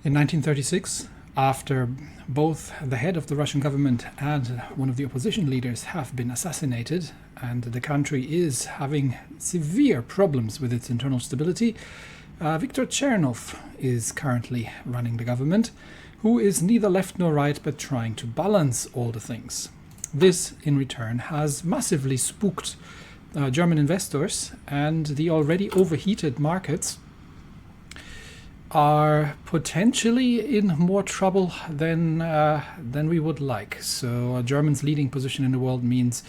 In 1936, after both the head of the Russian government and one of the opposition leaders have been assassinated, and the country is having severe problems with its internal stability, Viktor Chernov is currently running the government, who is neither left nor right but trying to balance all the things. This, in return, has massively spooked German investors, and the already overheated markets are potentially in more trouble than we would like. So Germany's leading position in the world means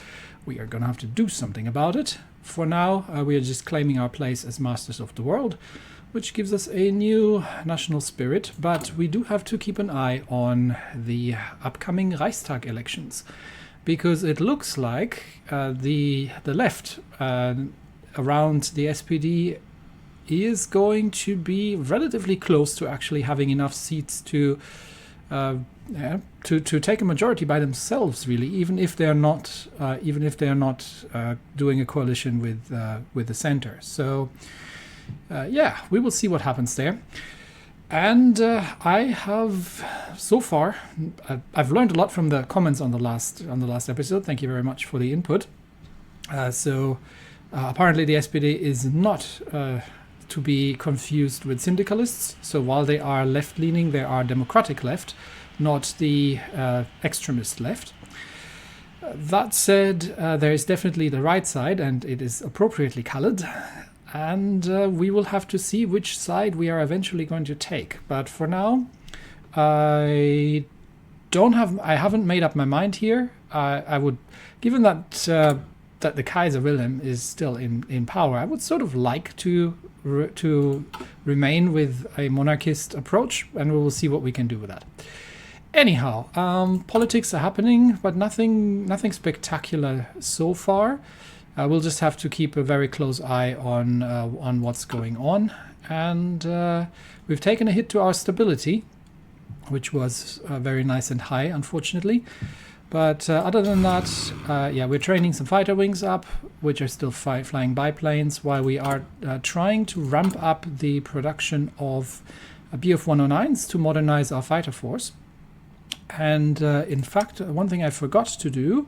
we are going to have to do something about it. For now, we are just claiming our place as masters of the world, which gives us a new national spirit, but we do have to keep an eye on the upcoming Reichstag elections, because it looks like the left around the SPD is going to be relatively close to actually having enough seats to take a majority by themselves, really, even if they're not doing a coalition with the center. So yeah, we will see what happens there. And I have so far I've learned a lot from the comments on the last episode. Thank you very much for the input. Apparently the SPD is not to be confused with syndicalists. So while they are left-leaning, they are democratic left, not the extremist left. That said, there is definitely the right side, and it is appropriately colored. And we will have to see which side we are eventually going to take. But for now, I haven't made up my mind here. I would, given that the Kaiser Wilhelm is still in power, I would sort of like to remain with a monarchist approach, and we will see what we can do with that. Anyhow, politics are happening, but nothing spectacular so far. We'll just have to keep a very close eye on what's going on, and we've taken a hit to our stability, which was very nice and high, unfortunately. But other than that, yeah, we're training some fighter wings up, which are still flying biplanes, while we are trying to ramp up the production of Bf-109s to modernize our fighter force. And in fact, two things I forgot to do.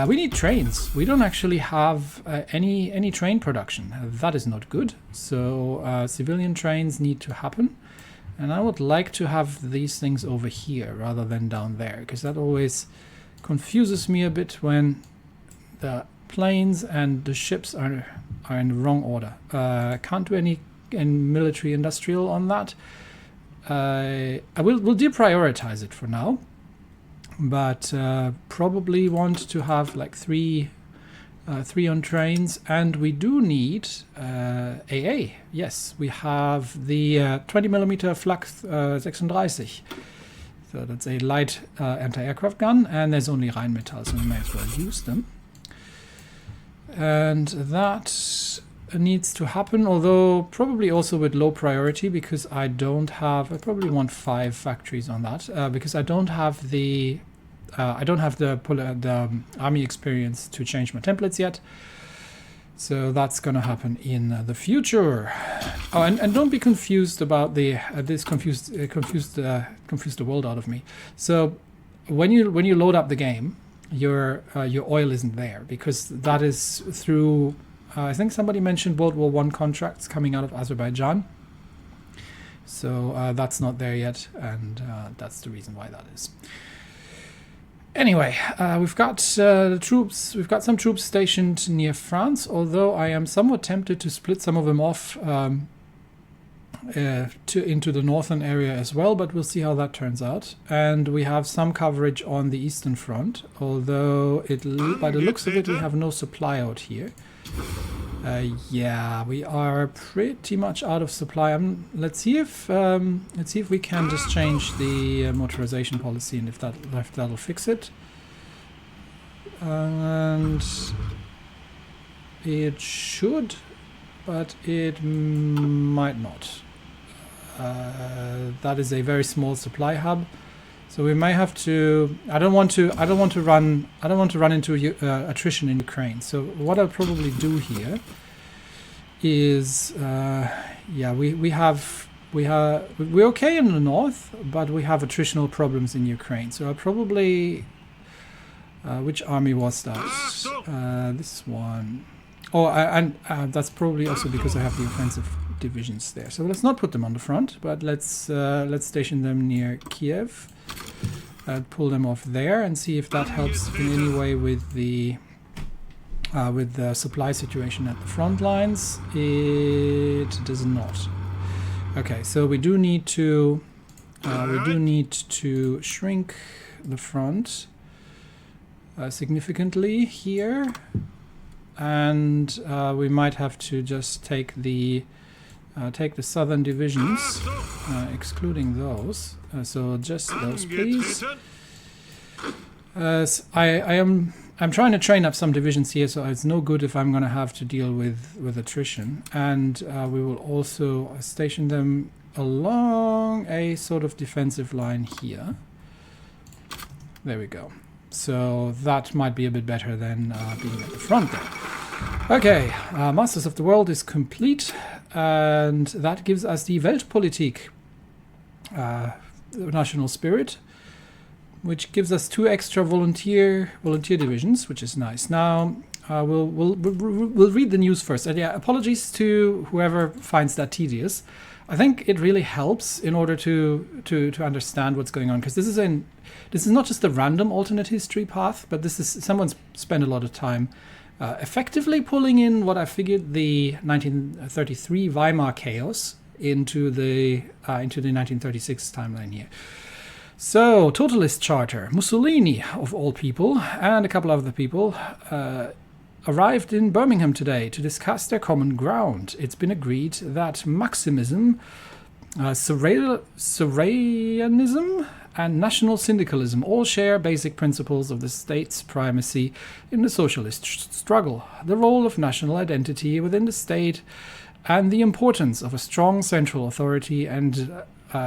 We need trains. We don't actually have any train production. That is not good. So civilian trains need to happen. And I would like to have these things over here rather than down there, because that always confuses me a bit when the planes and the ships are in the wrong order. Can't do any military industrial on that. We'll deprioritize it for now, but probably want to have like three on trains, and we do need AA. Yes, we have the 20mm Flak 36. So that's a light anti-aircraft gun, and there's only Rheinmetall, so we may as well use them. And that needs to happen, although probably also with low priority, because I probably want 5 factories on that, because I don't have the army experience to change my templates yet. So that's going to happen in the future. Oh, and don't be confused about this confused the world out of me. So when you load up the game, your oil isn't there, because that is through I think somebody mentioned World War I contracts coming out of Azerbaijan. So that's not there yet, and that's the reason why that is. Anyway, we've got troops. We've got some troops stationed near France, although I am somewhat tempted to split some of them off into the northern area as well, but we'll see how that turns out. And we have some coverage on the Eastern Front, although by the looks of it, we have no supply out here. Yeah, we are pretty much out of supply. Let's see if we can just change the motorization policy, and if that'll fix it. And it should, but it might not. That is a very small supply hub, so we may have to. I don't want to run into attrition in Ukraine. So what I'll probably do here is, yeah, we have we're okay in the north, but we have attritional problems in Ukraine. So I probably which army was that? This one. Oh, and that's probably also because I have the offensive divisions there. So let's not put them on the front, but let's station them near Kiev. Pull them off there and see if that helps in any way with the supply situation at the front lines. It does not. Okay, so we do need to shrink the front significantly here, and we might have to just take the southern divisions, excluding those. So just those, please. I'm trying to train up some divisions here, so it's no good if I'm going to have to deal with attrition. And we will also station them along a sort of defensive line here. There we go. So that might be a bit better than being at the front there. Okay, Masters of the World is complete, and that gives us the Weltpolitik, national spirit, which gives us 2 extra volunteer divisions, which is nice. Now we'll read the news first. And yeah, apologies to whoever finds that tedious. I think it really helps in order to understand what's going on, because this is not just a random alternate history path, but this is someone's spent a lot of time effectively pulling in what I figured the 1933 Weimar chaos into the 1936 timeline here. So, Totalist Charter. Mussolini, of all people, and a couple of other people, arrived in Birmingham today to discuss their common ground. It's been agreed that Maximism, Surrealism, and national syndicalism all share basic principles of the state's primacy in the socialist struggle, the role of national identity within the state, and the importance of a strong central authority and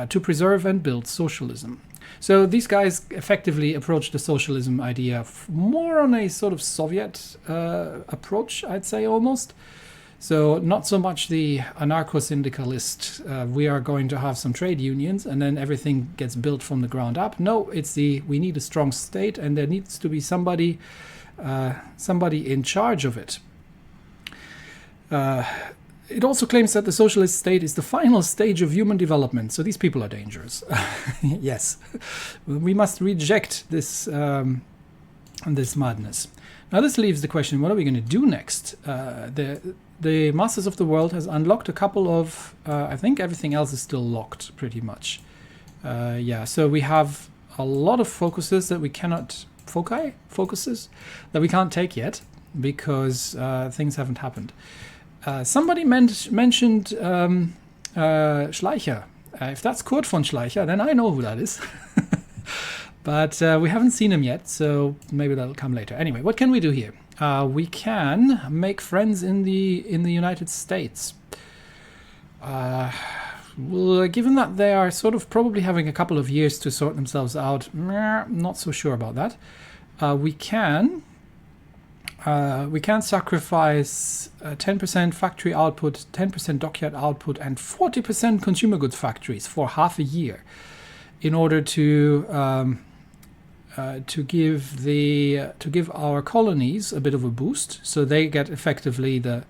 to preserve and build socialism. So these guys effectively approach the socialism idea more on a sort of Soviet approach, I'd say, almost. So not so much the anarcho-syndicalist, we are going to have some trade unions and then everything gets built from the ground up. No, it's we need a strong state and there needs to be somebody in charge of it. It also claims that the socialist state is the final stage of human development. So these people are dangerous. Yes, we must reject this madness. Now this leaves the question, what are we going to do next? The Masters of the World has unlocked a couple of, I think everything else is still locked pretty much. Yeah, so we have a lot of focuses that we cannot, focuses that we can't take yet because things haven't happened. Somebody mentioned Schleicher. If that's Kurt von Schleicher, then I know who that is. But we haven't seen him yet, so maybe that'll come later. Anyway, what can we do here? We can make friends in the United States. Well, given that they are sort of probably having a couple of years to sort themselves out, not so sure about that. We can sacrifice 10% factory output, 10% dockyard output, and 40% consumer goods factories for half a year, in order to give our colonies a bit of a boost, so they get effectively the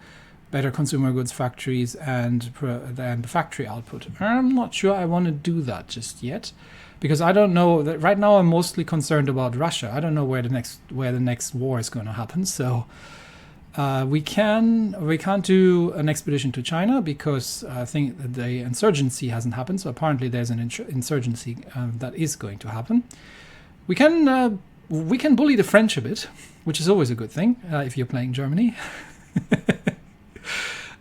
better consumer goods factories and the factory output. I'm not sure I want to do that just yet, because I don't know that right now. I'm mostly concerned about Russia. I don't know where the next war is going to happen. So we can't do an expedition to China because I think that the insurgency hasn't happened. So apparently there's an insurgency that is going to happen. We can bully the French a bit, which is always a good thing if you're playing Germany.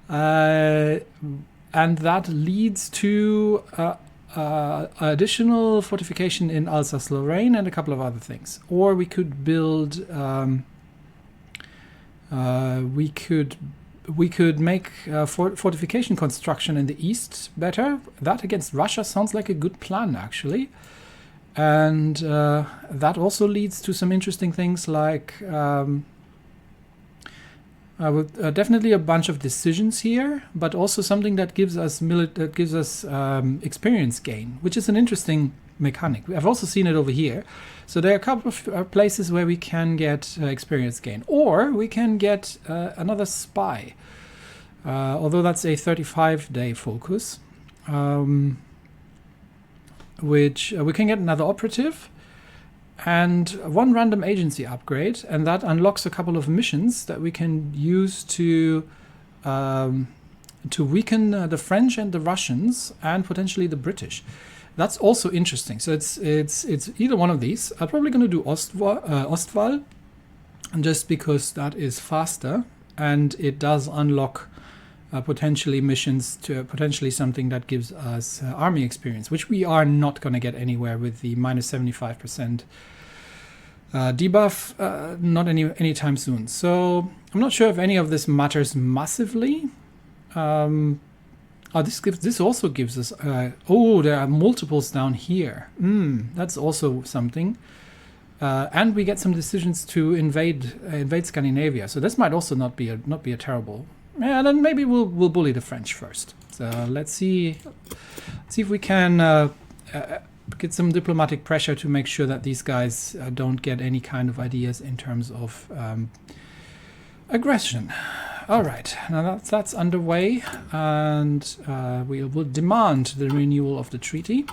And that leads to additional fortification in Alsace-Lorraine and a couple of other things. Or we could build. We could make fortification construction in the east better. That against Russia sounds like a good plan, actually. And that also leads to some interesting things like with definitely a bunch of decisions here, but also something that gives us experience gain, which is an interesting mechanic. I've also seen it over here. So there are a couple of places where we can get experience gain, or we can get another spy, although that's a 35-day focus, which we can get another operative and one random agency upgrade, and that unlocks a couple of missions that we can use to weaken the French and the Russians and potentially the British. That's also interesting. So it's either one of these. I'm probably going to do Ostwall, just because that is faster and it does unlock potentially missions to potentially something that gives us army experience, which we are not going to get anywhere with the minus 75% debuff, not anytime soon. So I'm not sure if any of this matters massively. This also gives us there are multiples down here. That's also something, and we get some decisions to invade Scandinavia. So this might also not be a terrible. Yeah, then maybe we'll bully the French first. So let's see if we can get some diplomatic pressure to make sure that these guys don't get any kind of ideas in terms of aggression. All right, now that's underway, and we will demand the renewal of the treaty.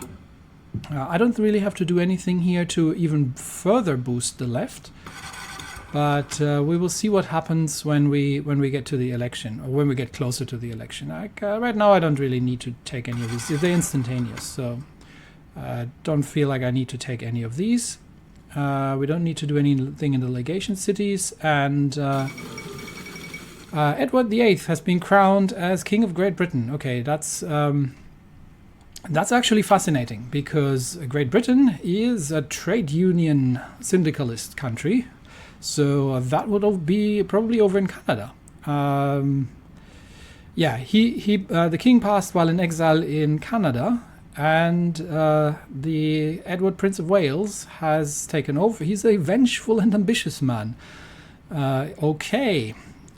I don't really have to do anything here to even further boost the left, but we will see what happens when we get to the election, or when we get closer to the election. Right now, I don't really need to take any of these. They're instantaneous, so I don't feel like I need to take any of these. We don't need to do anything in the legation cities, and Edward VIII has been crowned as King of Great Britain. Okay, that's actually fascinating, because Great Britain is a trade union syndicalist country, so that would be probably over in Canada. Yeah, the king passed while in exile in Canada, and the Edward Prince of Wales has taken over. He's a vengeful and ambitious man. Okay.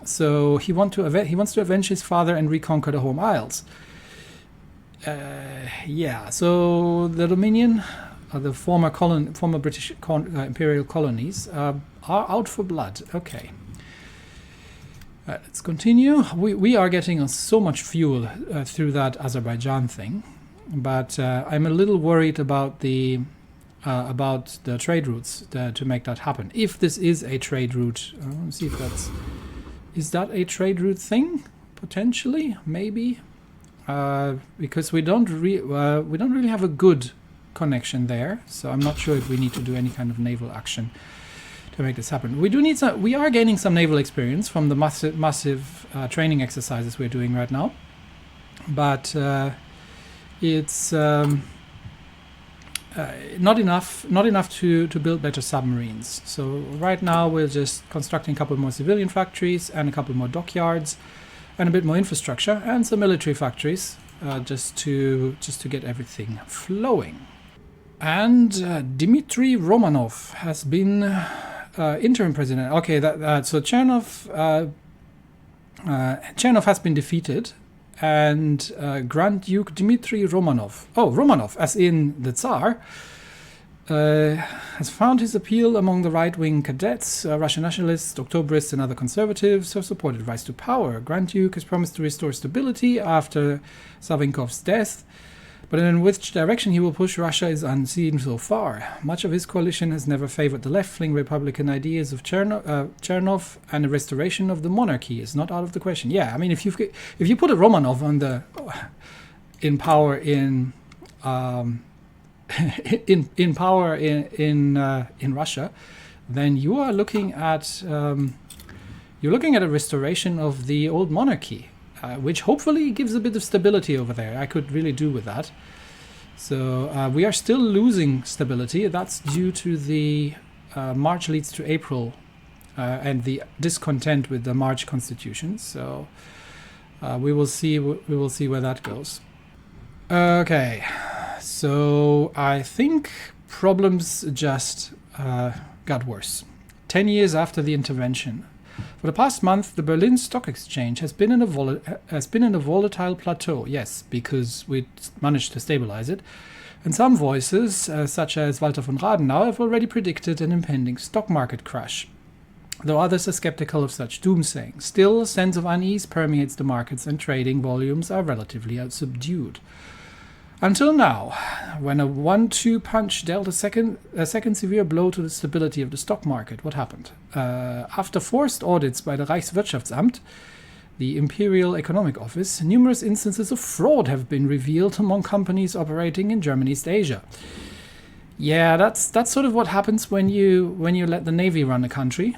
So he wants to avenge his father and reconquer the home isles. Yeah, so the Dominion, the former British imperial colonies, are out for blood. Okay. Let's continue. We are getting so much fuel through that Azerbaijan thing, but I'm a little worried about the trade routes to make that happen. If this is a trade route, let's see if that's. Is that a trade route thing? Potentially, maybe, because we don't really have a good connection there. So I'm not sure if we need to do any kind of naval action to make this happen. We do need some. We are gaining some naval experience from the massive training exercises we're doing right now, but it's not enough to build better submarines. So right now we're just constructing a couple more civilian factories and a couple more dockyards and a bit more infrastructure and some military factories, just to get everything flowing. And Dmitry Romanov has been interim president. Okay, so Chernov has been defeated. And Grand Duke Dmitry Romanov, Romanov, as in the Tsar, has found his appeal among the right-wing cadets, Russian nationalists, Octobrists, and other conservatives who have supported rise to power. Grand Duke has promised to restore stability after Savinkov's death, but in which direction he will push Russia is unseen so far. Much of his coalition has never favored the left-wing Republican ideas of Chernov, and the restoration of the monarchy is not out of the question. Yeah, I mean, if you put a Romanov in power in power in Russia, then you are looking at a restoration of the old monarchy. Which hopefully gives a bit of stability over there. I could really do with that. So we are still losing stability. That's due to the March leads to April and the discontent with the March constitution. So we will see where that goes. Okay, so I think problems just got worse. 10 years after the intervention. For the past month, the Berlin Stock Exchange has been in a volatile plateau. Yes, because we managed to stabilize it. And some voices, such as Walter von Radenau, have already predicted an impending stock market crash. Though others are skeptical of such doomsaying, still a sense of unease permeates the markets and trading volumes are relatively subdued. Until now, when a 1-2 punch dealt a second severe blow to the stability of the stock market. What happened? After forced audits by the Reichswirtschaftsamt, the Imperial Economic Office, numerous instances of fraud have been revealed among companies operating in German East Asia. Yeah, that's sort of what happens when you let the Navy run a country.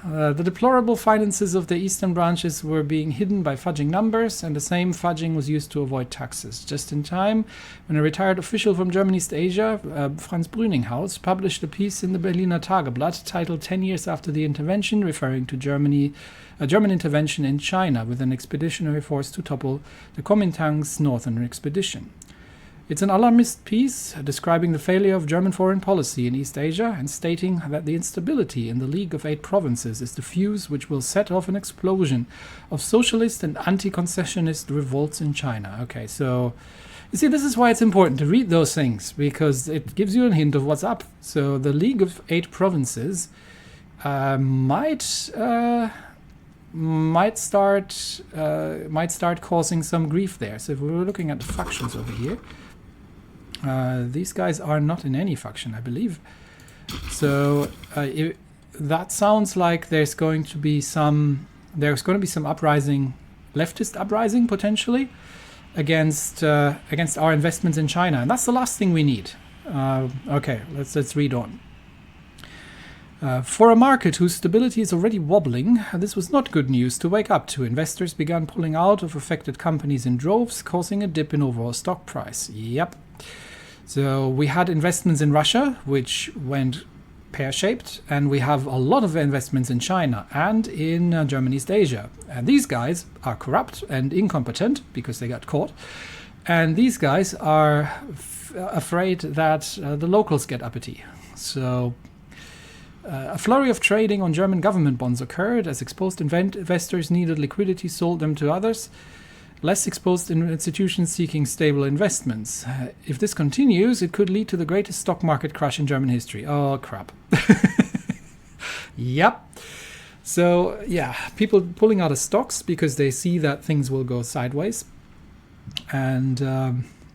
The deplorable finances of the eastern branches were being hidden by fudging numbers, and the same fudging was used to avoid taxes. Just in time, when a retired official from German East Asia, Franz Brüninghaus, published a piece in the Berliner Tageblatt titled 10 Years After the Intervention, referring to a German intervention in China with an expeditionary force to topple the Kuomintang's northern expedition. It's an alarmist piece describing the failure of German foreign policy in East Asia and stating that the instability in the League of Eight Provinces is the fuse which will set off an explosion of socialist and anti-concessionist revolts in China. Okay, so you see, this is why it's important to read those things, because it gives you a hint of what's up. So the League of Eight Provinces might start causing some grief there. So if we were looking at the factions over here, these guys are not in any faction, I believe. So that sounds like there's going to be some uprising, leftist uprising potentially against our investments in China, and that's the last thing we need. Okay, let's read on. For a market whose stability is already wobbling, this was not good news to wake up to. Investors began pulling out of affected companies in droves, causing a dip in overall stock price. Yep. So we had investments in Russia, which went pear-shaped, and we have a lot of investments in China and in German East Asia. And these guys are corrupt and incompetent because they got caught. And these guys are afraid that the locals get uppity. So a flurry of trading on German government bonds occurred as exposed investors needed liquidity, sold them to others. Less exposed institutions seeking stable investments. If this continues, it could lead to the greatest stock market crash in German history. Oh, crap. Yep. So, yeah, people pulling out of stocks because they see that things will go sideways. And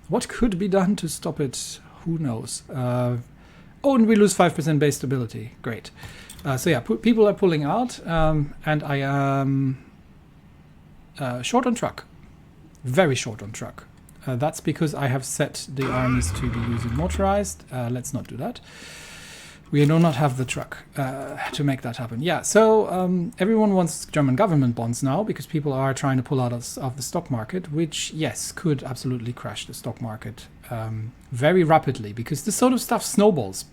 what could be done to stop it? Who knows? Oh, and we lose 5% base stability. Great. So, yeah, people are pulling out, and I am short on truck. Very short on truck. That's because I have set the armies to be using motorized. Let's not do that. We do not have the truck to make that happen. Yeah, so everyone wants German government bonds now because people are trying to pull out of the stock market, which, yes, could absolutely crash the stock market very rapidly because this sort of stuff snowballs.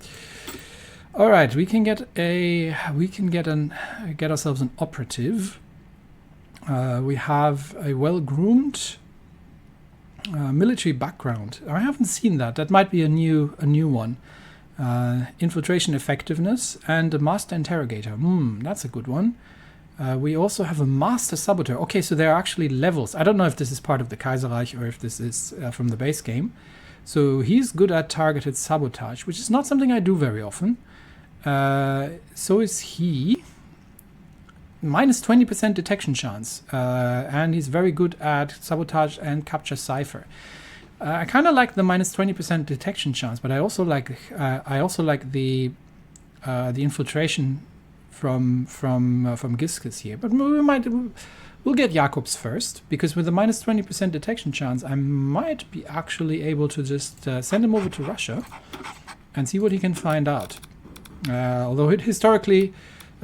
All right, we can get ourselves an operative. We have a well-groomed military background. I haven't seen that. That might be a new one. Infiltration effectiveness and a master interrogator. That's a good one. We also have a master saboteur. Okay, so there are actually levels. I don't know if this is part of the Kaiserreich or if this is from the base game. So he's good at targeted sabotage, which is not something I do very often. So is he. Minus 20% detection chance, and he's very good at sabotage and capture cipher. I kind of like the minus 20% detection chance, but I also like the infiltration from Giscus here. But we'll get Jakobs first, because with the minus 20% detection chance, I might be actually able to just send him over to Russia and see what he can find out. Although historically.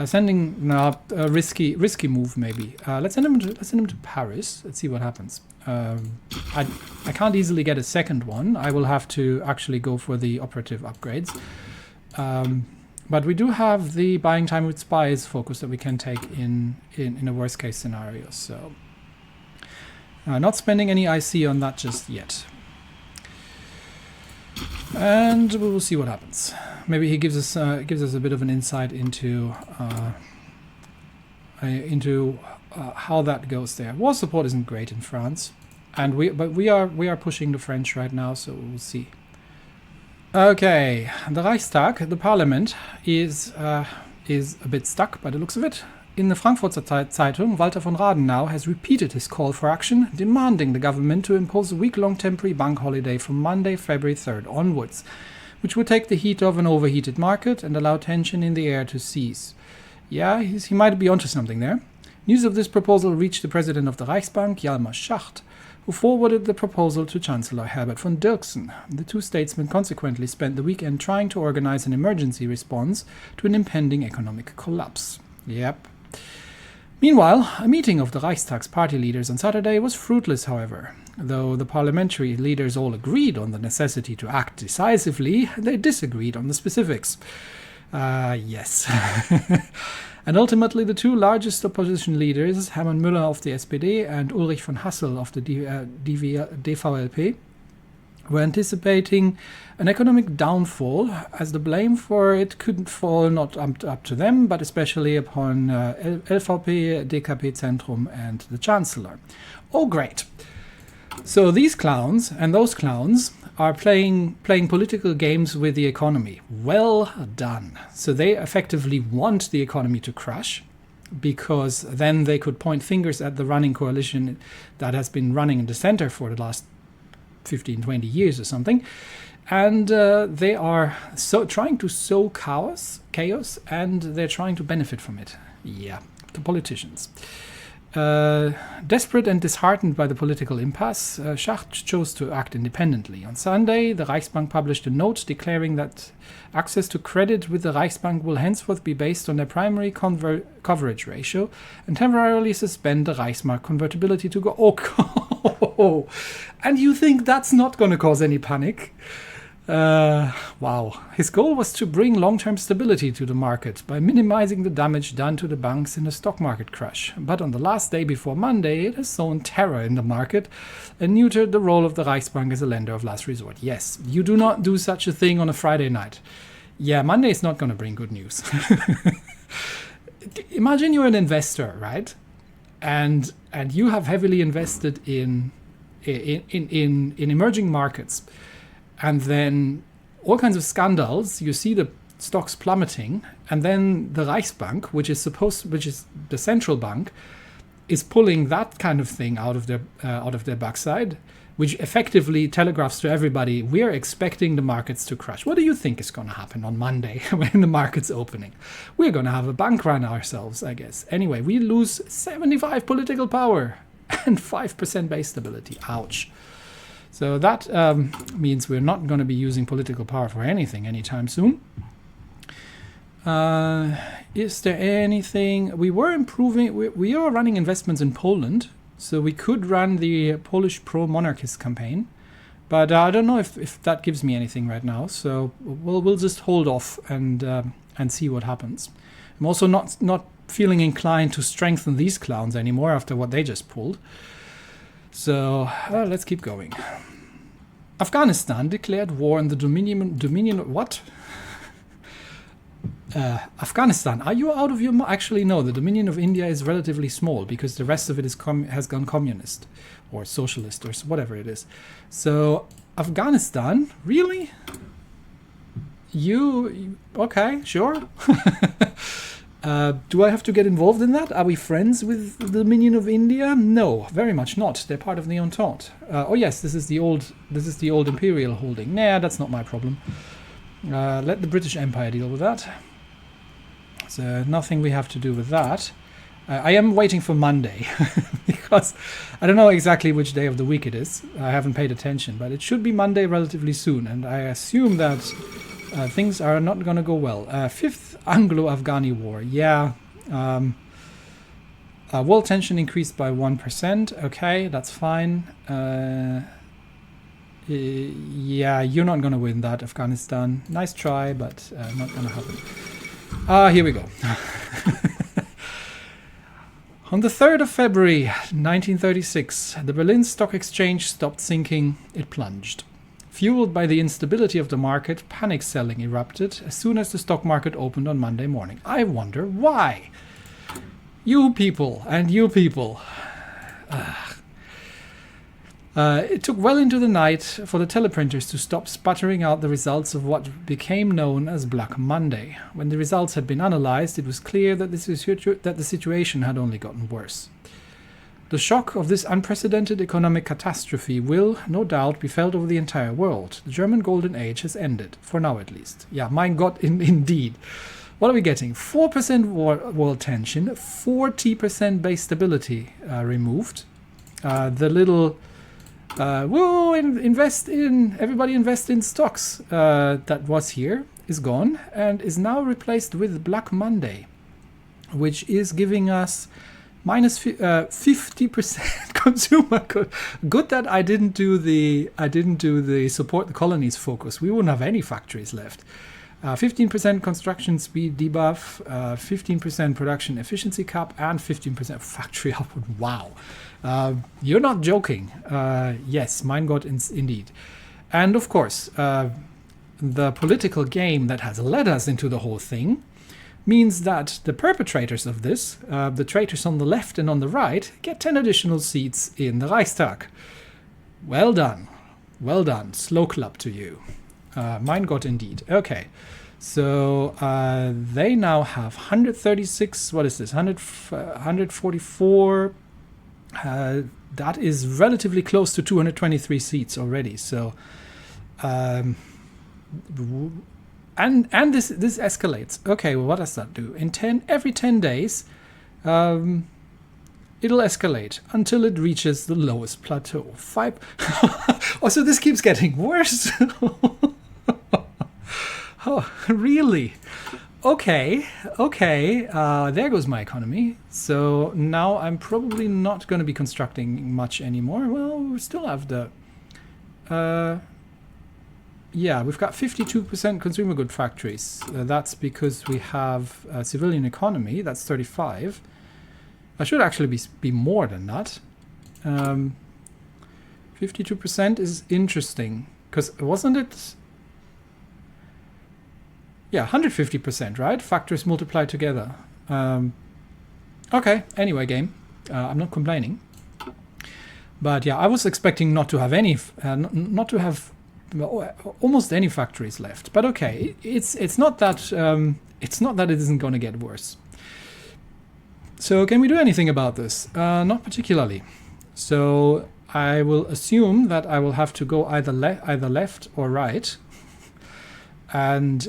Sending a risky move maybe. Let's send him to Paris. Let's see what happens. I can't easily get a second one. I will have to actually go for the operative upgrades. But we do have the buying time with spies focus that we can take in a worst case scenario. So not spending any IC on that just yet. And we will see what happens. maybe he gives us a bit of an insight into how that goes there. War support isn't great in France, and we are pushing the French right now, so we'll see. Okay, the Reichstag, the parliament, is a bit stuck by the looks of it. In the Frankfurter Zeitung, Walter von Radenau has repeated his call for action, demanding the government to impose a week-long temporary bank holiday from Monday, February 3rd onwards, which would take the heat of an overheated market and allow tension in the air to cease. Yeah, he might be onto something there. News of this proposal reached the president of the Reichsbank, Hjalmar Schacht, who forwarded the proposal to Chancellor Herbert von Dirksen. The two statesmen consequently spent the weekend trying to organize an emergency response to an impending economic collapse. Yep. Meanwhile, a meeting of the Reichstag's party leaders on Saturday was fruitless, however. Though the parliamentary leaders all agreed on the necessity to act decisively, they disagreed on the specifics. Yes. And ultimately, the two largest opposition leaders, Hermann Müller of the SPD and Ulrich von Hassel of the DVLP, were anticipating an economic downfall, as the blame for it couldn't fall not up to them, but especially upon LVP, DKP Zentrum and the Chancellor. Oh, great. So these clowns and those clowns are playing political games with the economy. Well done. So they effectively want the economy to crash, because then they could point fingers at the running coalition that has been running in the center for the last 15, 20 years or something. And they are trying to sow chaos, and they're trying to benefit from it. Yeah, the politicians. Desperate and disheartened by the political impasse, Schacht chose to act independently. On Sunday, the Reichsbank published a note declaring that access to credit with the Reichsbank will henceforth be based on their primary coverage ratio and temporarily suspend the Reichsmark convertibility to go. Oh, and you think that's not going to cause any panic? Wow. His goal was to bring long-term stability to the market by minimizing the damage done to the banks in a stock market crash. But on the last day before Monday, it has sown terror in the market and neutered the role of the Reichsbank as a lender of last resort. Yes, you do not do such a thing on a Friday night. Yeah, Monday is not going to bring good news. Imagine you're an investor, right? And you have heavily invested in emerging markets. And then all kinds of scandals, you see the stocks plummeting, and then the Reichsbank, which is the central bank, is pulling that kind of thing out of their backside, which effectively telegraphs to everybody, we're expecting the markets to crash. What do you think is going to happen on Monday when the market's opening? We're going to have a bank run ourselves, I guess. Anyway, we lose 75 political power and 5% base stability. Ouch. So that means we're not going to be using political power for anything anytime soon. Is there anything? We were improving. We are running investments in Poland, so we could run the Polish pro-monarchist campaign. But I don't know if that gives me anything right now. So we'll just hold off and see what happens. I'm also not feeling inclined to strengthen these clowns anymore after what they just pulled. So let's keep going. Afghanistan declared war on the Dominion. What? Afghanistan, are you out of your mind? Actually, no. The Dominion of India is relatively small because the rest of it has gone communist or socialist or whatever it is. So Afghanistan, really? You okay? Sure. Do I have to get involved in that? Are we friends with the Dominion of India? No, very much not. They're part of the Entente. Oh yes, this is the old imperial holding. Nah, that's not my problem. Let the British Empire deal with that. So nothing we have to do with that. I am waiting for Monday because I don't know exactly which day of the week it is. I haven't paid attention, but it should be Monday relatively soon, and I assume that things are not going to go well. Fifth Anglo-Afghani War. Yeah. World tension increased by 1%. Okay, that's fine. Yeah, you're not going to win that, Afghanistan. Nice try, but not going to happen. Here we go. On the 3rd of February 1936, the Berlin Stock Exchange stopped sinking. It plunged. Fueled by the instability of the market, panic selling erupted as soon as the stock market opened on Monday morning. I wonder why. You people and you people. It took well into the night for the teleprinters to stop sputtering out the results of what became known as Black Monday. When the results had been analyzed, it was clear that the situation had only gotten worse. The shock of this unprecedented economic catastrophe will, no doubt, be felt over the entire world. The German Golden Age has ended, for now at least. Yeah, mein Gott, indeed. What are we getting? 4% world tension, 40% base stability removed. The little, everybody invest in stocks that was here is gone and is now replaced with Black Monday, which is giving us minus 50% consumer good. Good that I didn't do the support the colonies focus. We wouldn't have any factories left. 15% construction speed debuff, 15% production efficiency cap, and 15% factory output. Wow, you're not joking. Yes, mein Gott, indeed. And of course, the political game that has led us into the whole thing means that the perpetrators of this, the traitors on the left and on the right, get 10 additional seats in the Reichstag. Well done. Well done. Slow clap to you. Mein Gott, indeed. Okay. So they now have 136, what is this, 144. That is relatively close to 223 seats already. So, and this escalates. Okay, well, what does that do? Every 10 days, it'll escalate until it reaches the lowest plateau. Oh, so this keeps getting worse. Oh, really? Okay. There goes my economy. So now I'm probably not going to be constructing much anymore. Well, we still have the... yeah, we've got 52% consumer good factories. That's because we have a civilian economy. That's 35. I should actually be more than that. 52% is interesting. Because wasn't it... Yeah, 150%, right? Factors multiplied together. Okay, anyway, game. I'm not complaining. But yeah, I was expecting not to have any... not to have almost any factories left. But okay, it's not that it isn't going to get worse. So can we do anything about this? Not particularly. So I will assume that I will have to go either left or right. And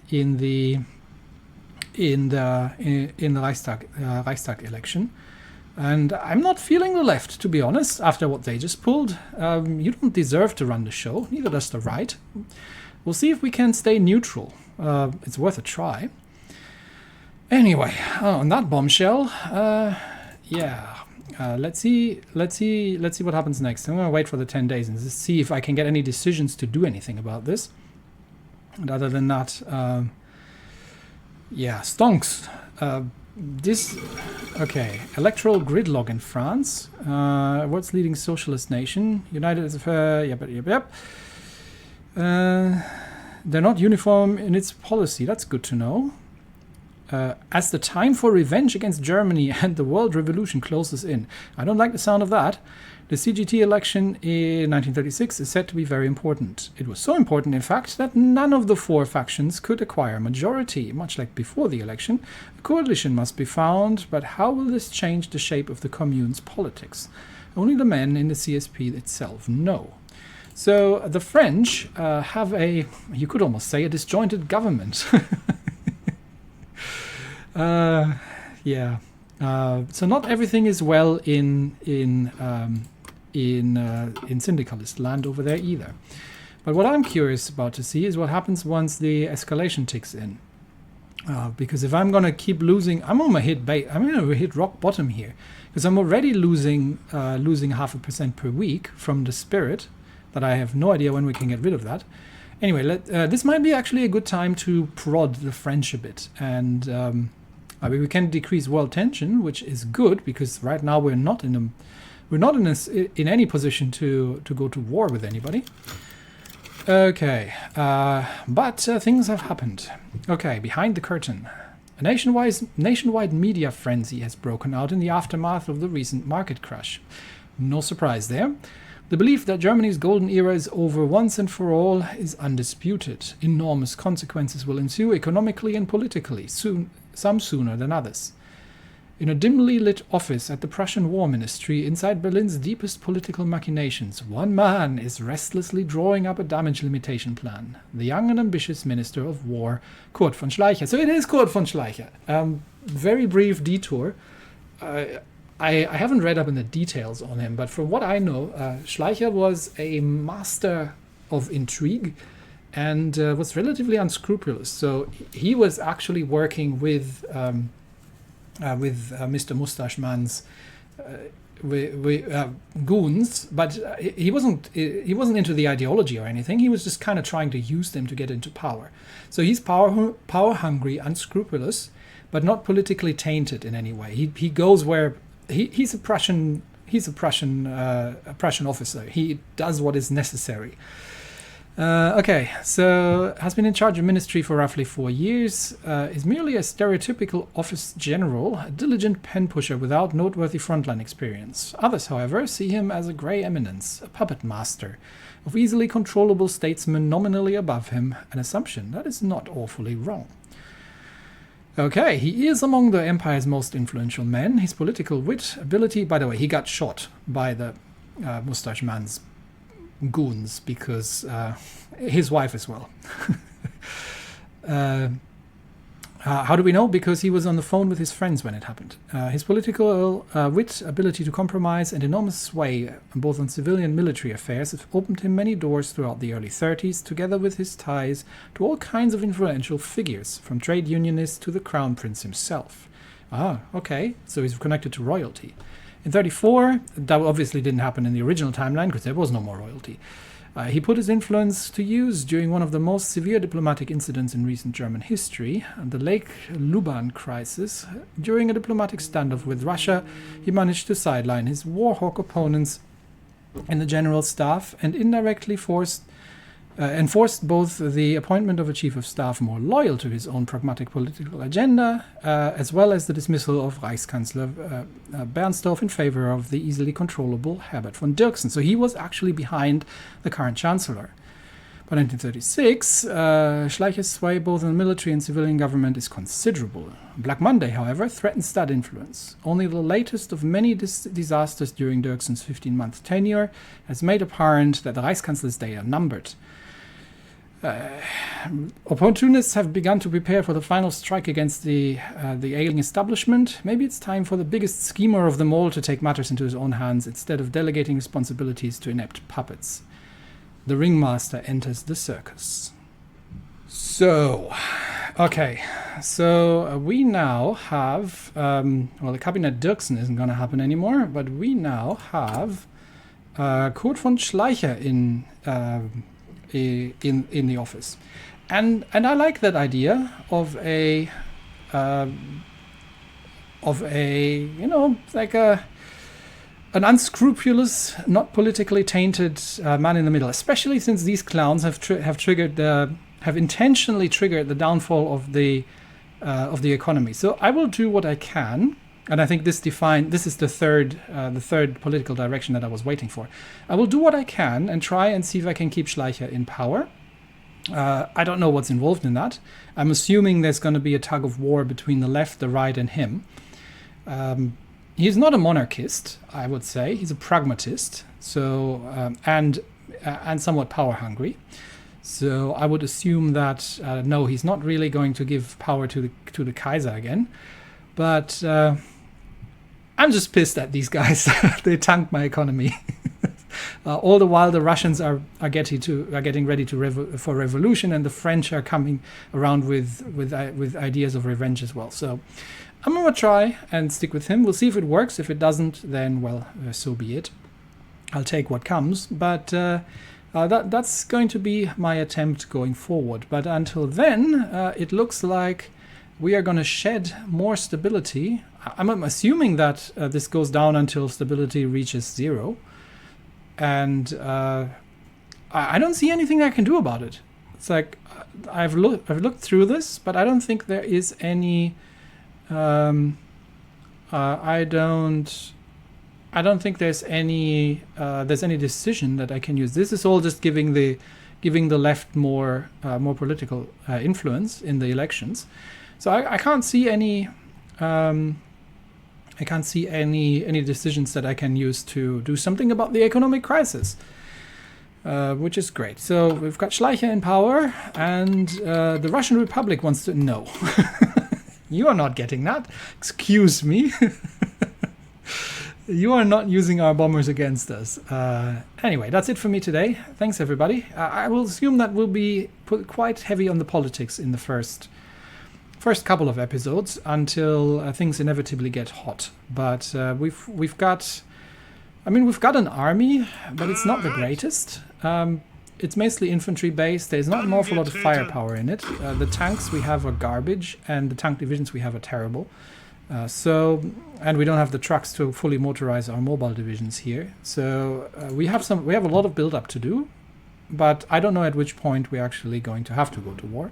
in the Reichstag election, and I'm not feeling the left, to be honest. After what they just pulled, you don't deserve to run the show. Neither does the right. We'll see if we can stay neutral. It's worth a try. Anyway, on that bombshell, yeah. Let's see what happens next. I'm gonna wait for the 10 days and see if I can get any decisions to do anything about this. And other than that, yeah, stonks. Okay, electoral gridlock in France. World's leading socialist nation. United, yep. They're not uniform in its policy. That's good to know. As the time for revenge against Germany and the world revolution closes in. I don't like the sound of that. The CGT election in 1936 is said to be very important. It was so important, in fact, that none of the four factions could acquire a majority. Much like before the election, a coalition must be found, but how will this change the shape of the Commune's politics? Only the men in the CSP itself know. So the French have you could almost say, a disjointed government. Yeah. So not everything is well in syndicalist land over there either. But what I'm curious about to see is what happens once the escalation ticks in. Because if I'm going to keep losing, I'm going to hit rock bottom here. Because I'm already losing 0.5% per week from the spirit, that I have no idea when we can get rid of that. Anyway, this might be actually a good time to prod the French a bit. And we can decrease world tension, which is good, because right now we're not in any position to go to war with anybody. Okay, but things have happened. Okay, behind the curtain. A nationwide media frenzy has broken out in the aftermath of the recent market crash. No surprise there. The belief that Germany's golden era is over once and for all is undisputed. Enormous consequences will ensue economically and politically, some sooner than others. In a dimly lit office at the Prussian War Ministry, inside Berlin's deepest political machinations, one man is restlessly drawing up a damage limitation plan. The young and ambitious Minister of War, Kurt von Schleicher. So it is Kurt von Schleicher. Very brief detour. I haven't read up in the details on him, but from what I know, Schleicher was a master of intrigue and was relatively unscrupulous. So he was actually working with Mr. Mustache Man's goons, but he wasn't into the ideology or anything. He was just kind of trying to use them to get into power. So he's power hungry, unscrupulous, but not politically tainted in any way. He goes where he's a Prussian officer. He does what is necessary. Okay, so has been in charge of ministry for roughly 4 years, is merely a stereotypical office general, a diligent pen pusher without noteworthy frontline experience. Others, however, see him as a grey eminence, a puppet master, of easily controllable statesmen nominally above him, an assumption that is not awfully wrong. Okay, he is among the empire's most influential men. His political wit, ability, by the way, he got shot by the Mustache Man's goons because his wife as well. How do we know? Because he was on the phone with his friends when it happened. His political wit, ability to compromise, and enormous sway both on civilian and military affairs have opened him many doors throughout the early 30s, together with his ties to all kinds of influential figures, from trade unionists to the crown prince himself. Ah, okay, so he's connected to royalty. In 1934, that obviously didn't happen in the original timeline because there was no more royalty. He put his influence to use during one of the most severe diplomatic incidents in recent German history, the Lake Luban crisis. During a diplomatic standoff with Russia, he managed to sideline his war hawk opponents in the general staff and indirectly enforced both the appointment of a chief of staff more loyal to his own pragmatic political agenda, as well as the dismissal of Reichskanzler Bernstorff in favor of the easily controllable Herbert von Dirksen. So he was actually behind the current chancellor. By 1936, Schleicher's sway both in the military and civilian government is considerable. Black Monday, however, threatens that influence. Only the latest of many disasters during Dirksen's 15-month tenure has made apparent that the Reichskanzler's days are numbered. Opportunists have begun to prepare for the final strike against the ailing establishment. Maybe it's time for the biggest schemer of them all to take matters into his own hands instead of delegating responsibilities to inept puppets. The ringmaster enters the circus. So, okay. So we now have, well, the Cabinet Dirksen isn't going to happen anymore, but we now have Kurt von Schleicher in the office, and I like that idea of a like an unscrupulous, not politically tainted man in the middle, especially since these clowns have intentionally triggered the downfall of the economy. So I will do what I can. And I think this is the third political direction that I was waiting for. I will do what I can and try and see if I can keep Schleicher in power. I don't know what's involved in that. I'm assuming there's going to be a tug of war between the left, the right, and him. He's not a monarchist, I would say. He's a pragmatist, so and somewhat power hungry. So I would assume that no, he's not really going to give power to the Kaiser again, but. I'm just pissed at these guys. They tanked my economy. All the while, the Russians are getting ready for revolution, and the French are coming around with ideas of revenge as well. So I'm gonna try and stick with him. We'll see if it works. If it doesn't, then well, so be it. I'll take what comes. But that's going to be my attempt going forward. But until then, it looks like we are going to shed more stability. I'm assuming that this goes down until stability reaches 0. And I don't see anything I can do about it. It's like I've looked through this, but I don't think there is any. I don't think there's any decision that I can use. This is all just giving the left more political influence in the elections. So I can't see any. I can't see any decisions that I can use to do something about the economic crisis, which is great. So we've got Schleicher in power, and the Russian Republic wants to... No. You are not getting that. Excuse me. You are not using our bombers against us. Anyway, that's it for me today. Thanks, everybody. I will assume that we'll be put quite heavy on the politics in the first couple of episodes until things inevitably get hot. But we've got an army, but it's not the greatest. It's mostly infantry based. There's not an awful lot of firepower in it. The tanks we have are garbage, and the tank divisions we have are terrible. And we don't have the trucks to fully motorize our mobile divisions here. So we have a lot of build up to do, but I don't know at which point we're actually going to have to go to war.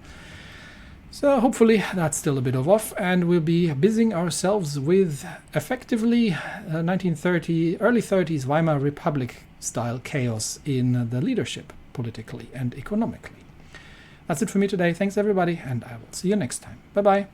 So hopefully that's still a bit off, and we'll be busying ourselves with effectively 1930, early 30s Weimar Republic style chaos in the leadership, politically and economically. That's it for me today. Thanks everybody, and I will see you next time. Bye bye.